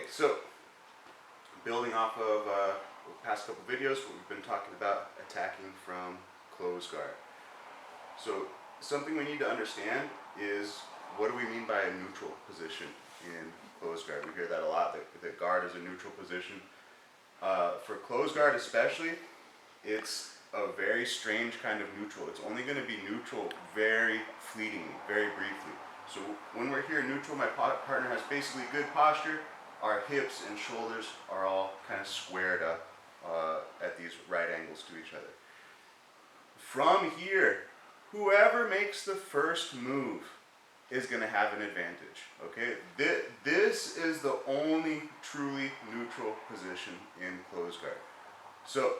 So building off of the past couple videos, what we've been talking about attacking from close guard. So something we need to understand is, what do we mean by a neutral position in close guard? We hear that a lot, that guard is a neutral position. For close guard especially, it's a very strange kind of neutral. It's only going to be neutral very fleetingly, very briefly. So when we're here neutral, my partner has basically good posture. Our hips and shoulders are all kind of squared up at these right angles to each other. From here, whoever makes the first move is going to have an advantage. Okay, this is the only truly neutral position in close guard. So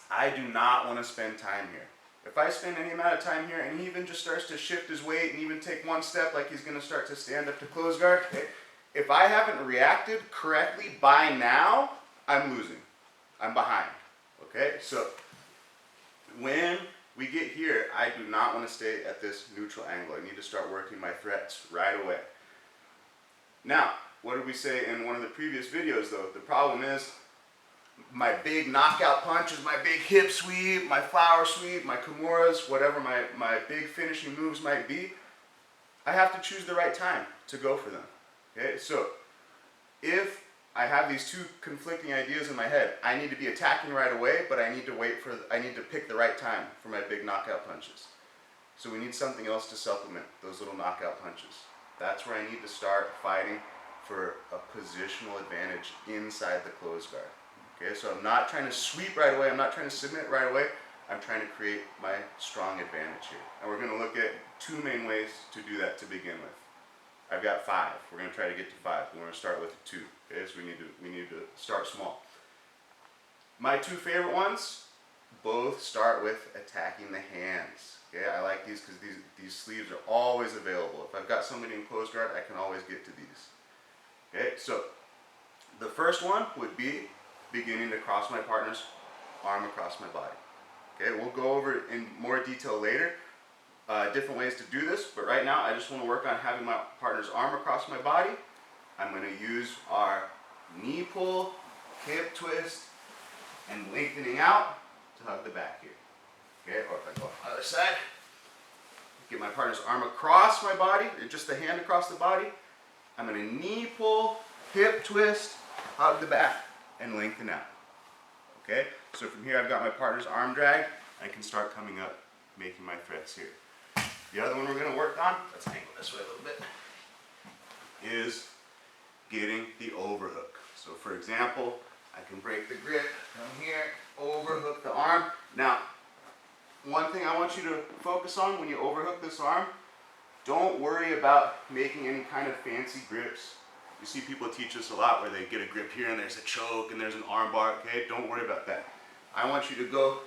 I do not want to spend time here. If I spend any amount of time here and he even just starts to shift his weight and even take one step like he's going to start to stand up to close guard, okay, if I haven't reacted correctly by now, I'm losing. I'm behind. Okay, so when we get here, I do not want to stay at this neutral angle. I need to start working my threats right away. Now, what did we say in one of the previous videos though? The problem is my big knockout punches, my big hip sweep, my flower sweep, my kimuras, whatever my big finishing moves might be, I have to choose the right time to go for them. Okay, so if I have these two conflicting ideas in my head, I need to be attacking right away, but I need to pick the right time for my big knockout punches. So we need something else to supplement those little knockout punches. That's where I need to start fighting for a positional advantage inside the close guard. Okay, so I'm not trying to sweep right away, I'm not trying to submit right away, I'm trying to create my strong advantage here. And we're going to look at two main ways to do that to begin with. I've got 5. We're going to try to get to 5. We're going to start with 2. Okay, so we need to start small. My 2 favorite ones both start with attacking the hands. Okay, I like these because these sleeves are always available. If I've got somebody in close guard, I can always get to these. Okay, so the first one would be beginning to cross my partner's arm across my body. Okay, we'll go over it in more detail later, different ways to do this, but right now I just want to work on having my partner's arm across my body. I'm going to use our knee pull, hip twist, and lengthening out to hug the back here. Okay, or if I go on the other side, get my partner's arm across my body, or just the hand across the body. I'm going to knee pull, hip twist, hug the back, and lengthen out. Okay, so from here I've got my partner's arm drag. I can start coming up, making my threats here. The other one we're going to work on, let's angle this way a little bit, is getting the overhook. So for example, I can break the grip, come here, overhook the arm. Now, one thing I want you to focus on when you overhook this arm, don't worry about making any kind of fancy grips. You see people teach us a lot where they get a grip here and there's a choke and there's an arm bar. Okay, don't worry about that. I want you to go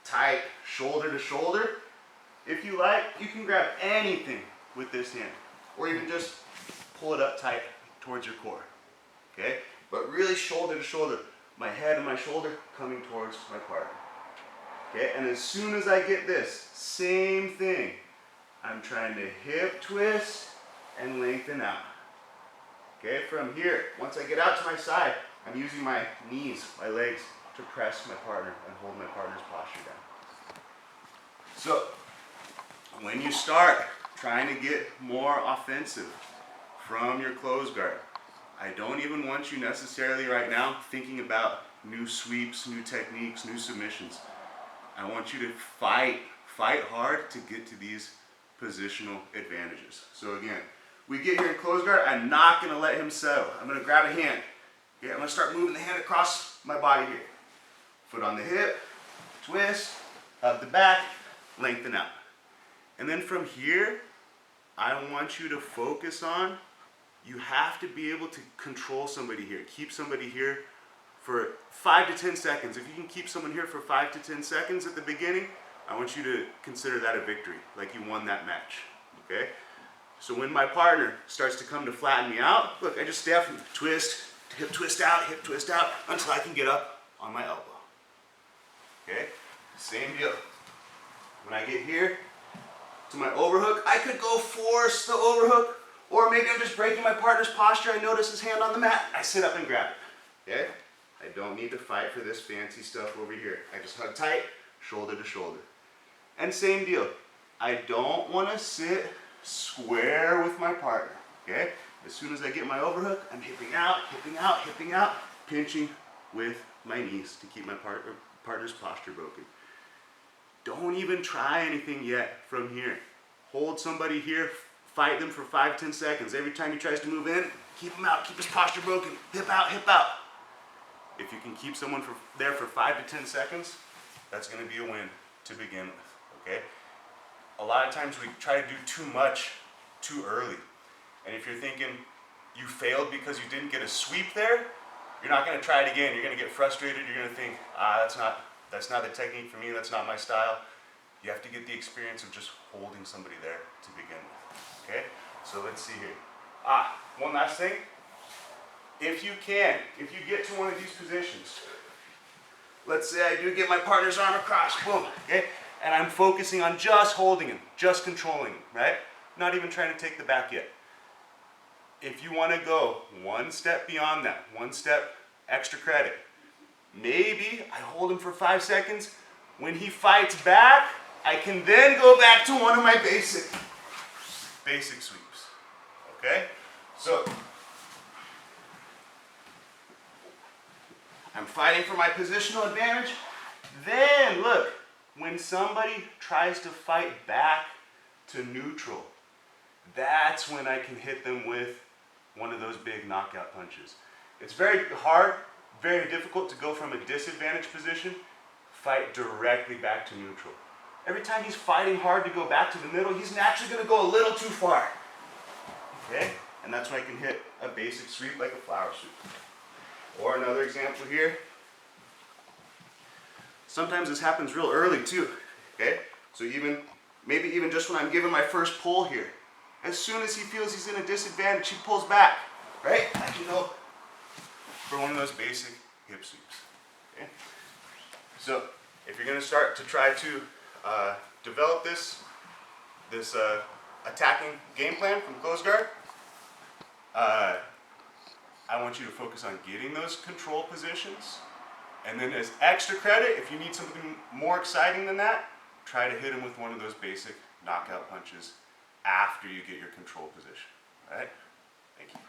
tight, shoulder to shoulder. If you like, you can grab anything with this hand, or even just pull it up tight towards your core. Okay, but really shoulder to shoulder, my head and my shoulder coming towards my partner. Okay, and as soon as I get this, same thing. I'm trying to hip twist and lengthen out. Okay, from here, once I get out to my side, I'm using my knees, my legs, to press my partner and hold my partner's posture down. So, when you start trying to get more offensive from your close guard, I don't even want you necessarily right now thinking about new sweeps, new techniques, new submissions. I want you to fight hard to get to these positional advantages. So again, we get here in close guard, I'm not going to let him settle. I'm going to grab a hand. Okay, I'm going to start moving the hand across my body here. Foot on the hip, twist, hug the back, lengthen out. And then from here, I want you to focus on, you have to be able to control somebody here. Keep somebody here for 5 to 10 seconds. If you can keep someone here for 5 to 10 seconds at the beginning, I want you to consider that a victory, like you won that match. Okay? So when my partner starts to come to flatten me out, look, I just stay up and twist, hip twist out, until I can get up on my elbow. Okay? Same deal. When I get here to my overhook, I could go force the overhook, Or maybe I'm just breaking my partner's posture, I notice his hand on the mat, I sit up and grab it, okay? I don't need to fight for this fancy stuff over here. I just hug tight, shoulder to shoulder. And same deal, I don't want to sit square with my partner, okay? As soon as I get my overhook, I'm hipping out, hipping out, hipping out, pinching with my knees to keep my partner's posture broken. Don't even try anything yet from here. Hold somebody here, fight them for 5-10 seconds. Every time he tries to move in, keep him out, keep his posture broken, hip out, hip out. If you can keep someone there for 5 to 10 seconds, that's gonna be a win to begin with, okay? A lot of times we try to do too much too early. And if you're thinking you failed because you didn't get a sweep there, you're not gonna try it again. You're gonna get frustrated. You're gonna think, that's not the technique for me, that's not my style. You have to get the experience of just holding somebody there to begin with, okay? So let's see here. One last thing. If you get to one of these positions, let's say I do get my partner's arm across, boom, okay? And I'm focusing on just holding him, just controlling him, right? Not even trying to take the back yet. If you want to go one step beyond that, one step extra credit, maybe I hold him for 5 seconds. When he fights back, I can then go back to one of my basic sweeps, okay? So, I'm fighting for my positional advantage. Then, look, when somebody tries to fight back to neutral, that's when I can hit them with one of those big knockout punches. It's very hard, very difficult to go from a disadvantaged position, fight directly back to neutral. Every time he's fighting hard to go back to the middle, he's naturally going to go a little too far. Okay? And that's when I can hit a basic sweep like a flower sweep. Or another example here. Sometimes this happens real early too. Okay? So maybe even just when I'm giving my first pull here, as soon as he feels he's in a disadvantage, he pulls back. Right? I can go for one of those basic hip sweeps. Okay? So if you're going to start to try to develop this attacking game plan from closed guard, I want you to focus on getting those control positions, and then as extra credit, if you need something more exciting than that, try to hit him with one of those basic knockout punches after you get your control position. All right? Thank you.